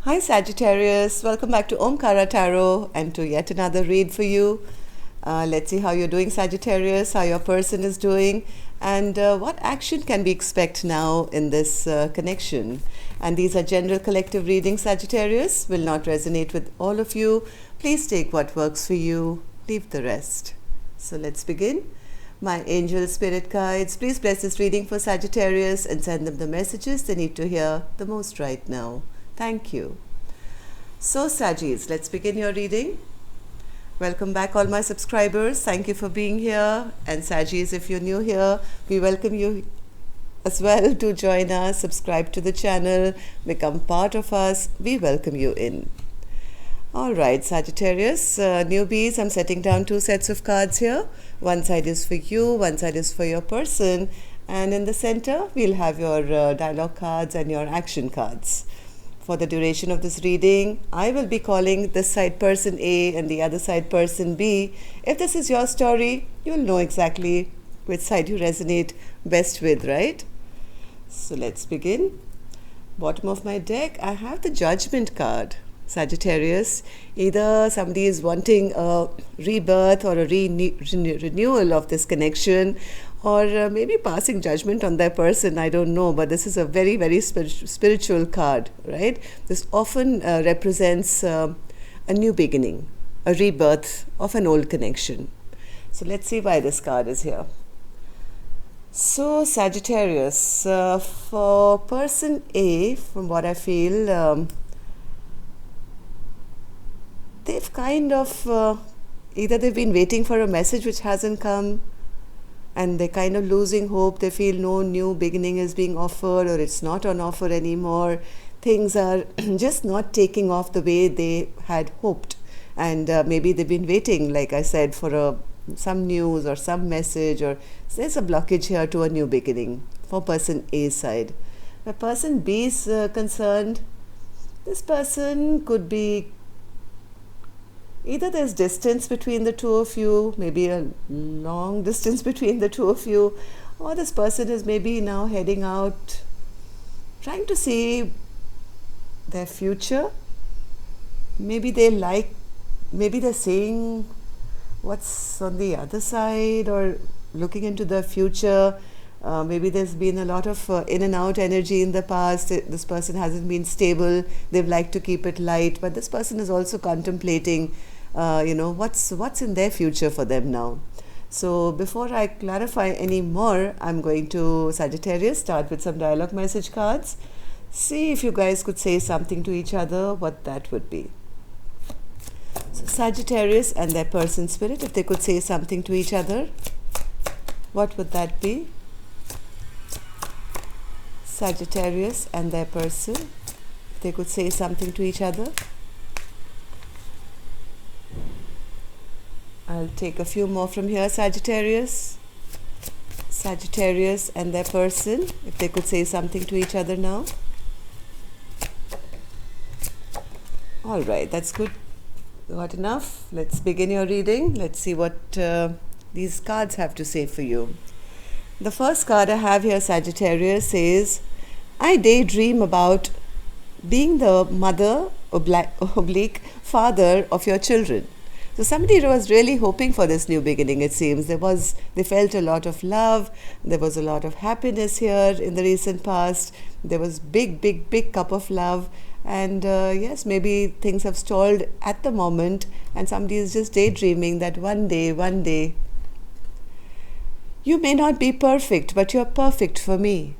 Hi Sagittarius, welcome back to Omkara Tarot and to yet another read for you. Let's see how you're doing, Sagittarius, how your person is doing, and what action can we expect now in this connection. And these are general collective readings, Sagittarius, will not resonate with all of you. Please take what works for you, leave the rest. So let's begin. My angel spirit guides, please bless this reading for Sagittarius and send them the messages they need to hear the most right now. Thank you. So Saggis, let's begin your reading. Welcome back all my subscribers. Thank you for being here. And Saggis, if you're new here, we welcome you as well to join us, subscribe to the channel, become part of us. We welcome you in. All right, Sagittarius, newbies, I'm setting down two sets of cards here. One side is for you, one side is for your person. And in the center, we'll have your dialogue cards and your action cards. For the duration of this reading, I will be calling this side person A and the other side person B. If this is your story, you'll know exactly which side you resonate best with, right? So let's begin. Bottom of my deck, I have the Judgment card. Sagittarius, either somebody is wanting a rebirth or a renewal of this connection, or maybe passing judgment on their person, I don't know, but this is a very, very spiritual card, right? This often represents a new beginning, a rebirth of an old connection. So let's see why this card is here. So Sagittarius, for person A, from what I feel, they've kind of, either they've been waiting for a message which hasn't come, and they're kind of losing hope. They feel no new beginning is being offered, or it's not on offer anymore. Things are just not taking off the way they had hoped. And maybe they've been waiting, like I said, for some news or some message, or there's a blockage here to a new beginning for person A's side. Where person B is concerned, this person could be, either there's distance between the two of you, maybe a long distance between the two of you, or this person is maybe now heading out, trying to see their future. Maybe they're saying what's on the other side, or looking into the future. Maybe there's been a lot of in and out energy in the past. This person hasn't been stable. They've liked to keep it light, but this person is also contemplating, what's in their future for them now. So before I clarify any more, I'm going to, Sagittarius, start with some dialogue message cards. See if you guys could say something to each other, what that would be. So Sagittarius and their person spirit, if they could say something to each other, what would that be? Sagittarius and their person, if they could say something to each other. I'll take a few more from here. Sagittarius and their person, if they could say something to each other now. All right, that's good. Got enough. Let's begin your reading. Let's see what these cards have to say for you. The first card I have here, Sagittarius, says, I daydream about being the mother oblique father of your children. So somebody was really hoping for this new beginning, it seems. They felt a lot of love. There was a lot of happiness here in the recent past. There was big cup of love. And yes, maybe things have stalled at the moment, and somebody is just daydreaming that one day, you may not be perfect, but you're perfect for me.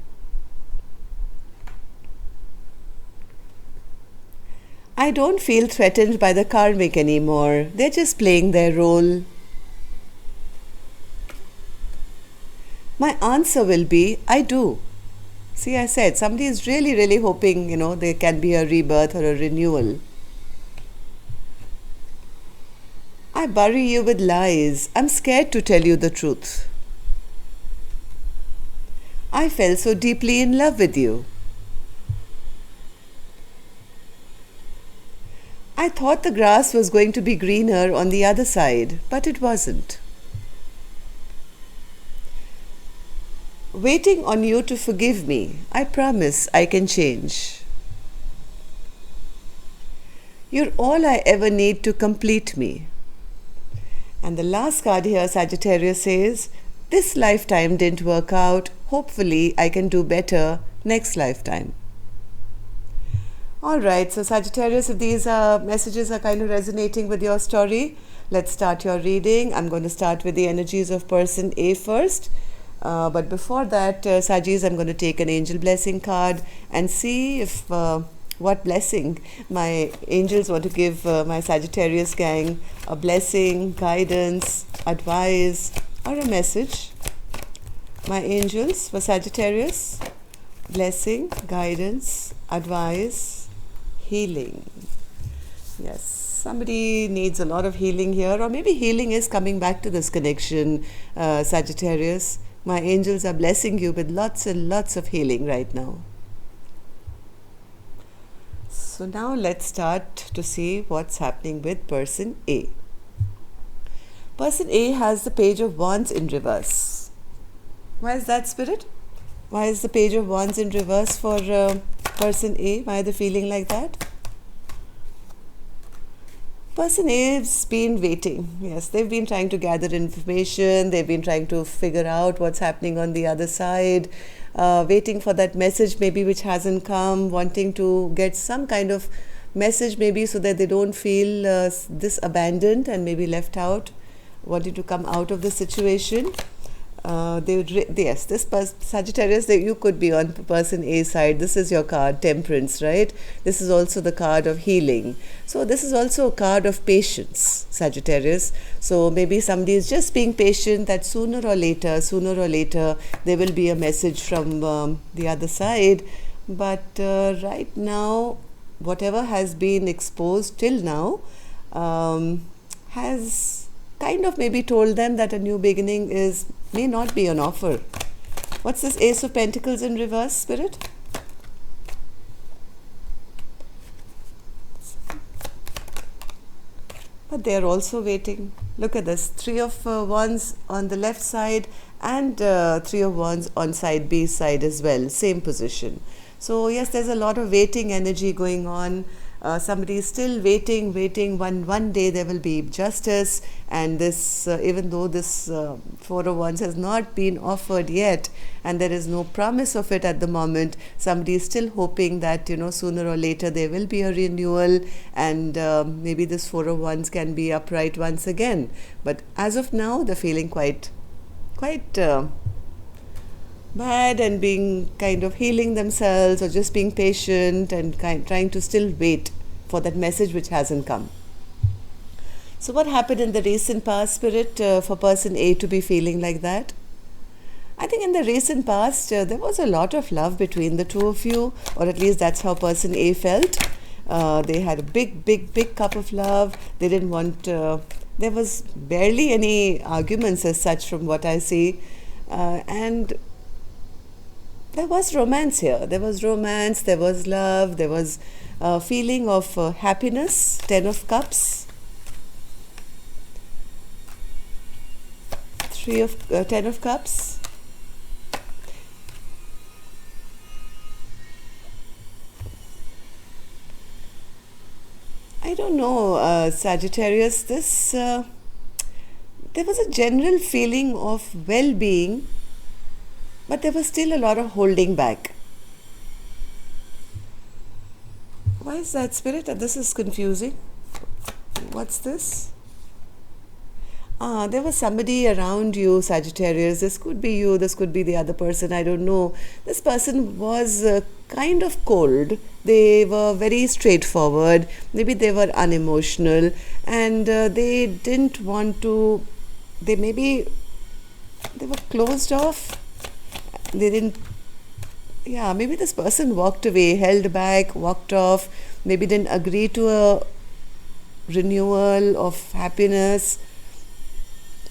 I don't feel threatened by the karmic anymore. They're just playing their role. My answer will be, I do. See, I said, somebody is really hoping, there can be a rebirth or a renewal. I bury you with lies. I'm scared to tell you the truth. I fell so deeply in love with you. I thought the grass was going to be greener on the other side, but it wasn't. Waiting on you to forgive me. I promise I can change. You're all I ever need to complete me. And the last card here, Sagittarius, says, this lifetime didn't work out. Hopefully, I can do better next lifetime. All right, so Sagittarius, if these messages are kind of resonating with your story, let's start your reading. I'm going to start with the energies of person A first. But before that, Sajis, I'm going to take an angel blessing card and see if what blessing my angels want to give my Sagittarius gang, a blessing, guidance, advice, or a message. My angels for Sagittarius, blessing, guidance, advice, healing. Yes, somebody needs a lot of healing here, or maybe healing is coming back to this connection, Sagittarius. My angels are blessing you with lots and lots of healing right now. So now let's start to see what's happening with person A. Person A has the Page of Wands in reverse. Why is that, Spirit? Why is the Page of Wands in reverse for person A? Why are they feeling like that? Person A has been waiting. Yes, they've been trying to gather information. They've been trying to figure out what's happening on the other side, waiting for that message maybe which hasn't come, wanting to get some kind of message maybe so that they don't feel this abandoned and maybe left out, wanting to come out of the situation. Yes, this Sagittarius, you could be on person A side. This is your card, Temperance, right? This is also the card of healing. So this is also a card of patience, Sagittarius. So maybe somebody is just being patient that sooner or later, there will be a message from the other side. But right now, whatever has been exposed till now has kind of maybe told them that a new beginning may not be on offer. What's this Ace of Pentacles in reverse, Spirit? But they're also waiting. Look at this, Three of Wands on the left side and Three of Wands on side B side as well, same position. So yes, there's a lot of waiting energy going on. Somebody is still waiting. One day there will be justice, and this even though this Four of Wands has not been offered yet, and there is no promise of it at the moment, somebody is still hoping that sooner or later there will be a renewal, and maybe this Four of Wands can be upright once again. But as of now, they're feeling quite bad and being kind of healing themselves, or just being patient and trying to still wait for that message which hasn't come. So what happened in the recent past, Spirit, for person A to be feeling like that? I think in the recent past there was a lot of love between the two of you, or at least that's how person A felt. They had a big cup of love. They didn't want there was barely any arguments as such from what I see, and there was romance here. There was romance, there was love, there was a feeling of happiness. Ten of Cups, Ten of Cups. I don't know, Sagittarius, there was a general feeling of well-being, but there was still a lot of holding back. Why is that, Spirit? This is confusing. What's this? There was somebody around you, Sagittarius. This could be you, this could be the other person, I don't know. This person was kind of cold. They were very straightforward. Maybe they were unemotional, and they didn't want to, they were closed off. They didn't, maybe this person walked away, held back, walked off, maybe didn't agree to a renewal of happiness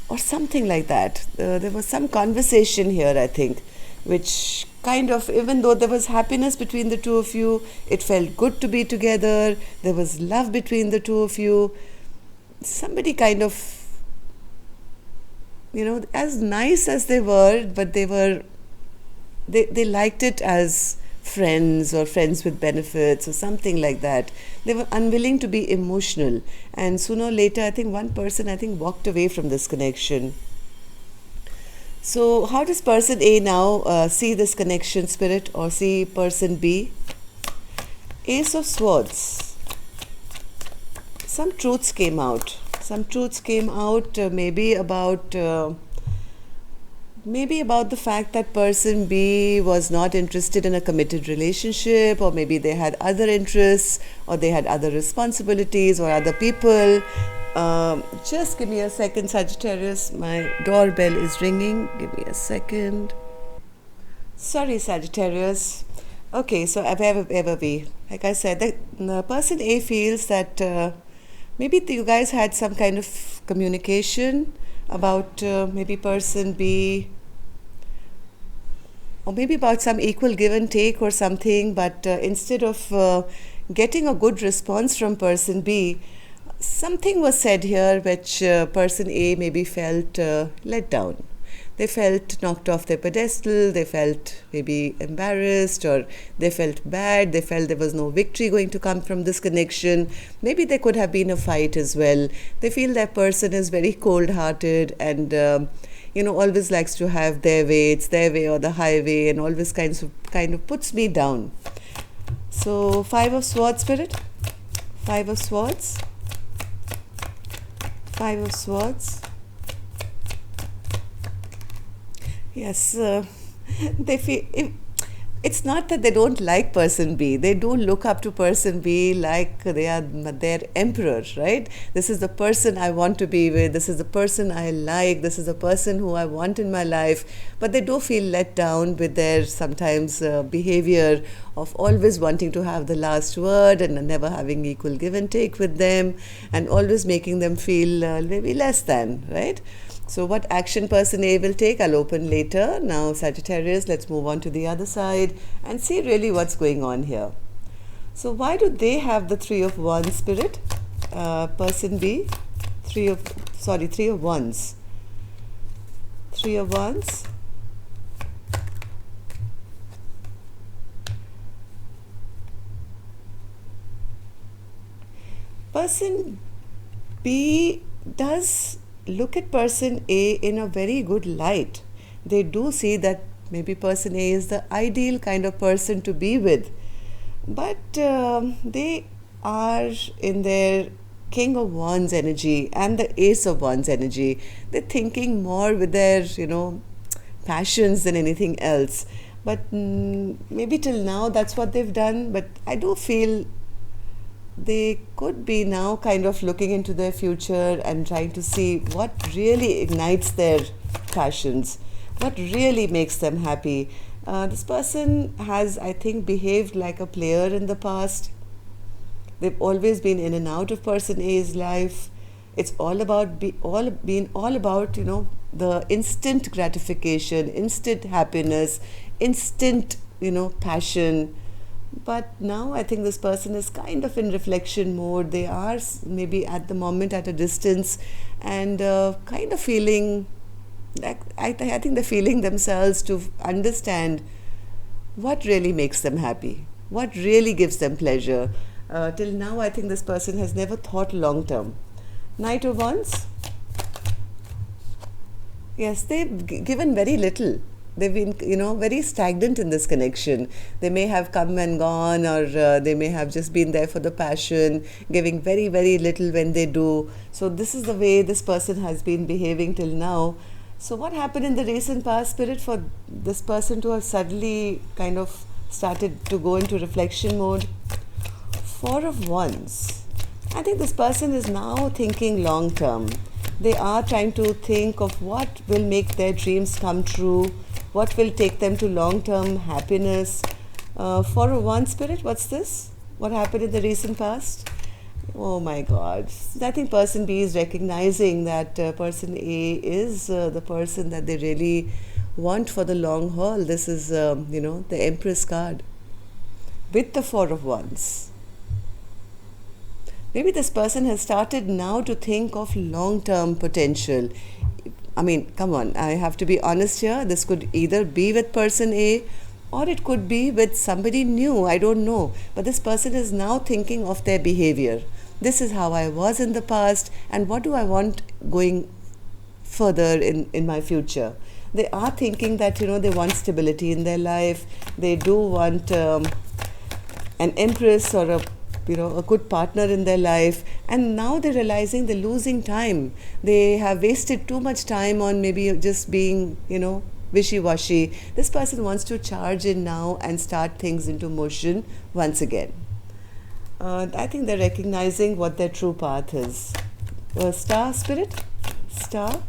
or something like that. There was some conversation here, I think, which kind of, even though there was happiness between the two of you, it felt good to be together, there was love between the two of you, somebody kind of, as nice as they were, but they liked it as friends or friends with benefits or something like that. They were unwilling to be emotional, and sooner or later, I think one person, I think, walked away from this connection. So, how does person A now see this connection, Spirit, or see person B? Ace of Swords. Some truths came out. Some truths came out, maybe about the fact that person B was not interested in a committed relationship, or maybe they had other interests, or they had other responsibilities, or other people. Just give me a second, Sagittarius. My doorbell is ringing. Give me a second. Sorry, Sagittarius. Okay, so ever be. Like I said, the person A feels that maybe you guys had some kind of communication about maybe person B, or maybe about some equal give and take or something, but instead of getting a good response from person B, something was said here which person A maybe felt let down. They felt knocked off their pedestal, they felt maybe embarrassed, or they felt bad, they felt there was no victory going to come from this connection. Maybe there could have been a fight as well. They feel that person is very cold-hearted and always likes to have their way, it's their way or the highway, and always kind of puts me down. So, Five of Swords, Spirit. Five of Swords. Five of Swords. Yes, they feel it's not that they don't like person B. They do look up to person B like they are their emperor, right? This is the person I want to be with. This is the person I like. This is the person who I want in my life. But they do feel let down with their sometimes behavior of always wanting to have the last word and never having equal give and take with them, and always making them feel maybe less than, right? So what action person A will take, I'll open later. Now, Sagittarius, let's move on to the other side and see really what's going on here. So why do they have the Three of Wands, Spirit? Person B, Three of Wands. Three of Wands. Person B does look at person A in a very good light. They do see that maybe person A is the ideal kind of person to be with, but they are in their King of Wands energy and the Ace of Wands energy. They're thinking more with their passions than anything else, but maybe till now that's what they've done. But I do feel they could be now kind of looking into their future and trying to see what really ignites their passions, what really makes them happy. This person has, I think, behaved like a player in the past. They've always been in and out of person A's life. It's all about the instant gratification, instant happiness, instant passion. But now I think this person is kind of in reflection mode. They are maybe at the moment at a distance and kind of feeling like I think they're feeling themselves to understand what really makes them happy, what really gives them pleasure. Till now, I think this person has never thought long term. Knight of Wands. Yes, they've given very little. They've been, very stagnant in this connection. They may have come and gone, or they may have just been there for the passion, giving very, very little when they do. So this is the way this person has been behaving till now. So what happened in the recent past, Spirit, for this person to have suddenly kind of started to go into reflection mode? Four of Wands. I think this person is now thinking long term. They are trying to think of what will make their dreams come true, what will take them to long-term happiness. Four of Wands, Spirit, what's this? What happened in the recent past? Oh my God. I think person B is recognizing that person A is the person that they really want for the long haul. This is, the Empress card with the Four of Wands. Maybe this person has started now to think of long-term potential. I mean, come on, I have to be honest here. This could either be with person A, or it could be with somebody new, I don't know. But this person is now thinking of their behavior. This is how I was in the past, and what do I want going further in my future. They are thinking that they want stability in their life. They do want an empress or a good partner in their life, and now they're realizing they're losing time. They have wasted too much time on maybe just being wishy-washy. This person wants to charge in now and start things into motion once again. I think they're recognizing what their true path is. Star spirit? Star?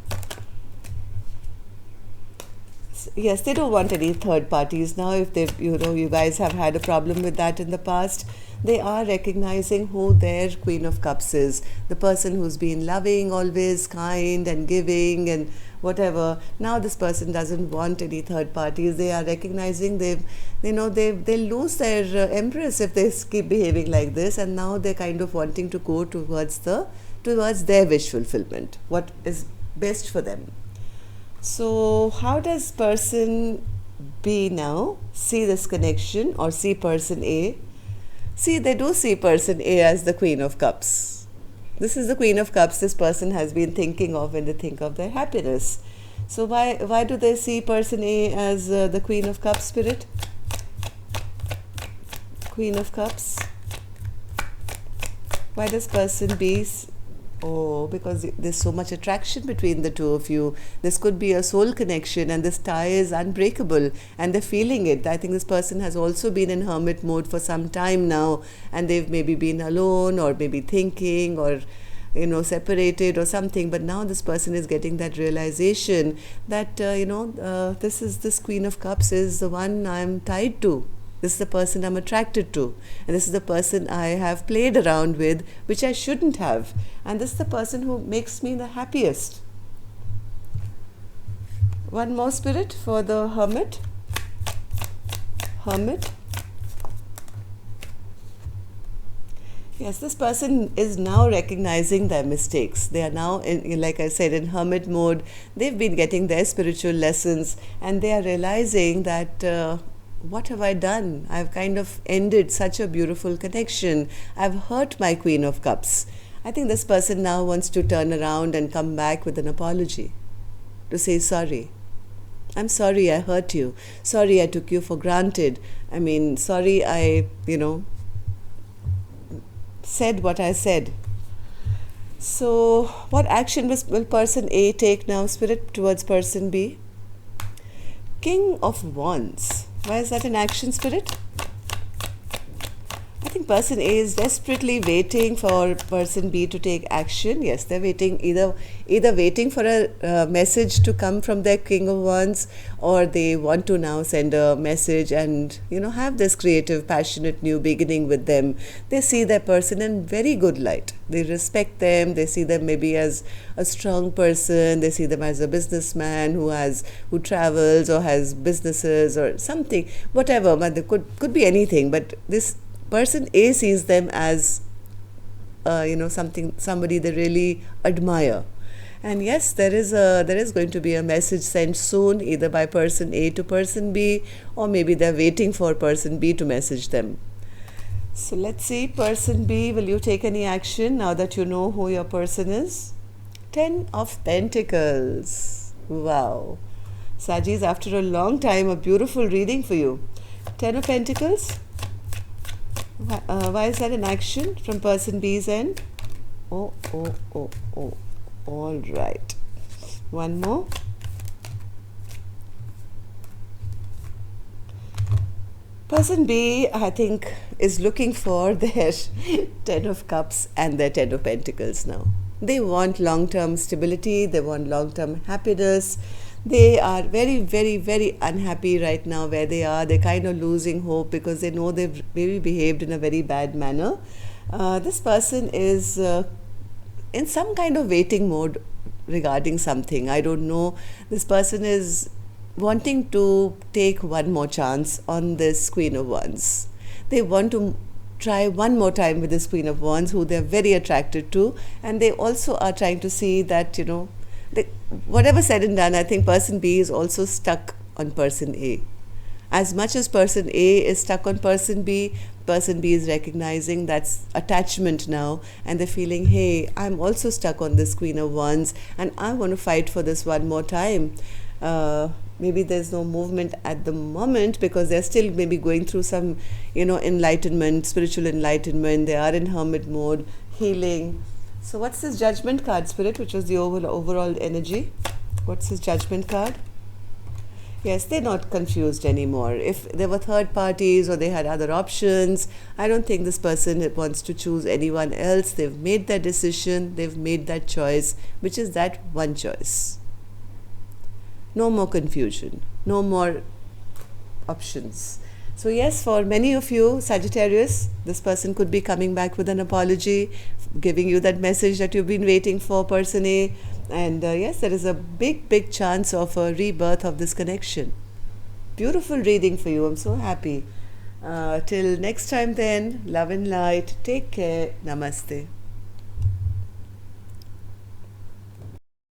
Yes, they don't want any third parties now. If they, you guys have had a problem with that in the past, they are recognizing who their Queen of Cups is. The person who's been loving, always kind and giving and whatever. Now this person doesn't want any third parties. They are recognizing they'll lose their empress if they keep behaving like this, and now they're kind of wanting to go towards their wish fulfillment, what is best for them. So how does person B now see this connection, or see person A? See, they do see person A as the Queen of Cups. This is the Queen of Cups this person has been thinking of when they think of their happiness. So why do they see person A as the Queen of Cups spirit? Queen of Cups. Why does person B? Oh, because there's so much attraction between the two of you. This could be a soul connection, and this tie is unbreakable, and they're feeling it. I think this person has also been in hermit mode for some time now, and they've maybe been alone, or maybe thinking, or separated or something. But now this person is getting that realization that this Queen of Cups is the one I'm tied to. This is the person I'm attracted to, and this is the person I have played around with, which I shouldn't have, and this is the person who makes me the happiest. One more spirit for the hermit. Yes, this person is now recognizing their mistakes. They are now, like I said, in hermit mode. They've been getting their spiritual lessons, and they are realizing that what have I done? I've kind of ended such a beautiful connection. I've hurt my Queen of Cups. I think this person now wants to turn around and come back with an apology, to say sorry. I'm sorry I hurt you. Sorry I took you for granted. Sorry I, said what I said. So what action will person A take now, spirit, towards person B? King of Wands. Why is that an action, spirit? I think person A is desperately waiting for person B to take action. Yes, they're waiting, either waiting for a message to come from their King of Wands, or they want to now send a message and have this creative, passionate new beginning with them. They see their person in very good light. They respect them. They see them maybe as a strong person. They see them as a businessman who travels or has businesses or something, whatever. But there could be anything. But this person A sees them as somebody they really admire. And yes, there is going to be a message sent soon, either by person A to person B, or maybe they're waiting for person B to message them. So let's see, person B, will you take any action now that you know who your person is? 10 of Pentacles. Wow. Sajis, after a long time, a beautiful reading for you. 10 of Pentacles. Why is that an action from person B's end? Oh. All right. One more. Person B, I think, is looking for their 10 of Cups and their 10 of Pentacles now. They want long-term stability. They want long-term happiness. They are very, very, very unhappy right now where they are. They're kind of losing hope because they know they've maybe behaved in a very bad manner. This person is in some kind of waiting mode regarding something. I don't know. This person is wanting to take one more chance on this Queen of Wands. They want to try one more time with this Queen of Wands, who they're very attracted to, and they also are trying to see that, whatever said and done, I think person B is also stuck on person A. As much as person A is stuck on person B is recognizing that's attachment now, and they're feeling, hey, I'm also stuck on this Queen of Wands, and I want to fight for this one more time. Maybe there's no movement at the moment because they're still maybe going through some, enlightenment, spiritual enlightenment. They are in hermit mode, healing. So what's this Judgment card, Spirit, which was the overall energy? What's this Judgment card? Yes, they're not confused anymore. If there were third parties or they had other options, I don't think this person wants to choose anyone else. They've made that decision, they've made that choice, which is that one choice. No more confusion, no more options. So yes, for many of you, Sagittarius, this person could be coming back with an apology, giving you that message that you've been waiting for, person A. And yes, there is a big chance of a rebirth of this connection. Beautiful reading for you. I'm so happy. Till next time then, love and light. Take care. Namaste.